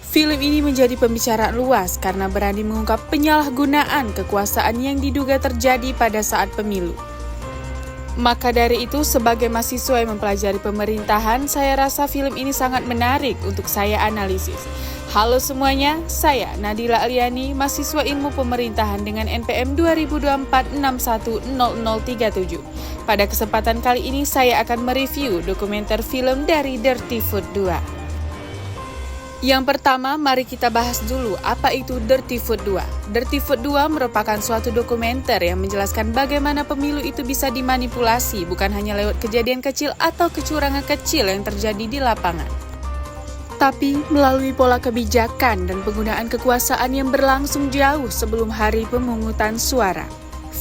Film ini menjadi pembicaraan luas karena berani mengungkap penyalahgunaan kekuasaan yang diduga terjadi pada saat pemilu. Maka dari itu, sebagai mahasiswa yang mempelajari pemerintahan, saya rasa film ini sangat menarik untuk saya analisis. Halo semuanya, saya Nadila Aliani, mahasiswa ilmu pemerintahan dengan NPM 2024610037. Pada kesempatan kali ini, saya akan mereview dokumenter film dari Dirty Food 2. Yang pertama, mari kita bahas dulu apa itu Dirty Food 2. Dirty Food 2 merupakan suatu dokumenter yang menjelaskan bagaimana pemilu itu bisa dimanipulasi, bukan hanya lewat kejadian kecil atau kecurangan kecil yang terjadi di lapangan, tapi melalui pola kebijakan dan penggunaan kekuasaan yang berlangsung jauh sebelum hari pemungutan suara.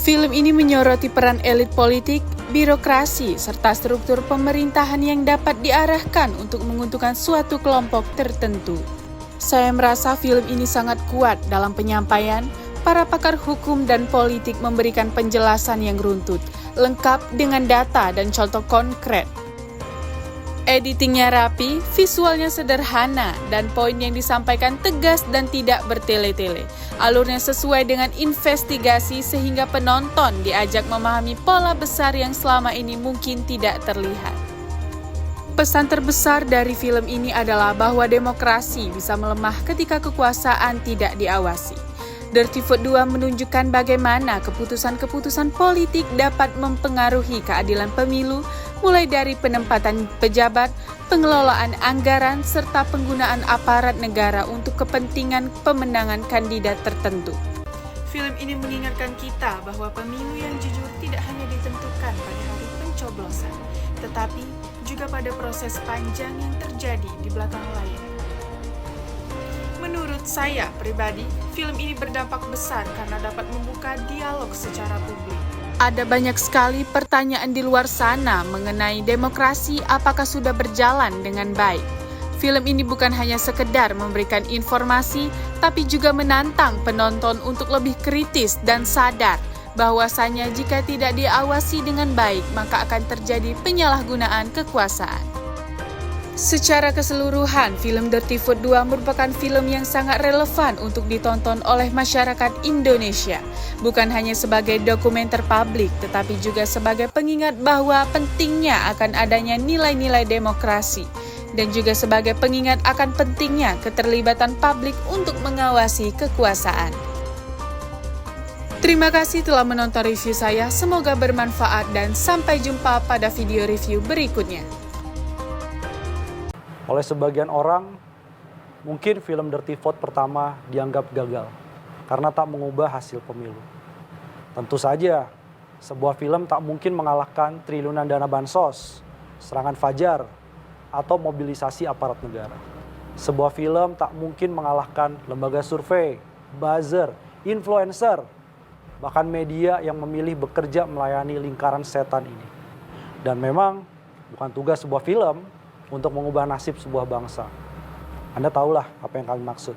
Film ini menyoroti peran elit politik, birokrasi, serta struktur pemerintahan yang dapat diarahkan untuk menguntungkan suatu kelompok tertentu. Saya merasa film ini sangat kuat dalam penyampaian. Para pakar hukum dan politik memberikan penjelasan yang runtut, lengkap dengan data dan contoh konkret. Editingnya rapi, visualnya sederhana, dan poin yang disampaikan tegas dan tidak bertele-tele. Alurnya sesuai dengan investigasi sehingga penonton diajak memahami pola besar yang selama ini mungkin tidak terlihat. Pesan terbesar dari film ini adalah bahwa demokrasi bisa melemah ketika kekuasaan tidak diawasi. Dirty Food 2 menunjukkan bagaimana keputusan-keputusan politik dapat mempengaruhi keadilan pemilu, mulai dari penempatan pejabat, pengelolaan anggaran, serta penggunaan aparat negara untuk kepentingan pemenangan kandidat tertentu. Film ini mengingatkan kita bahwa pemilu yang jujur tidak hanya ditentukan pada hari pencoblosan, tetapi juga pada proses panjang yang terjadi di belakang layar. Menurut saya pribadi, film ini berdampak besar karena dapat membuka dialog secara publik. Ada banyak sekali pertanyaan di luar sana mengenai demokrasi apakah sudah berjalan dengan baik. Film ini bukan hanya sekedar memberikan informasi, tapi juga menantang penonton untuk lebih kritis dan sadar bahwasanya jika tidak diawasi dengan baik, maka akan terjadi penyalahgunaan kekuasaan. Secara keseluruhan, film Dirty Food 2 merupakan film yang sangat relevan untuk ditonton oleh masyarakat Indonesia. Bukan hanya sebagai dokumenter publik, tetapi juga sebagai pengingat bahwa pentingnya akan adanya nilai-nilai demokrasi, dan juga sebagai pengingat akan pentingnya keterlibatan publik untuk mengawasi kekuasaan. Terima kasih telah menonton review saya, semoga bermanfaat dan sampai jumpa pada video review berikutnya. Oleh sebagian orang, mungkin film Dirty Food pertama dianggap gagal karena tak mengubah hasil pemilu. Tentu saja, sebuah film tak mungkin mengalahkan triliunan dana bansos, serangan fajar, atau mobilisasi aparat negara. Sebuah film tak mungkin mengalahkan lembaga survei, buzzer, influencer, bahkan media yang memilih bekerja melayani lingkaran setan ini. Dan memang bukan tugas sebuah film untuk mengubah nasib sebuah bangsa. Anda tahulah apa yang kami maksud.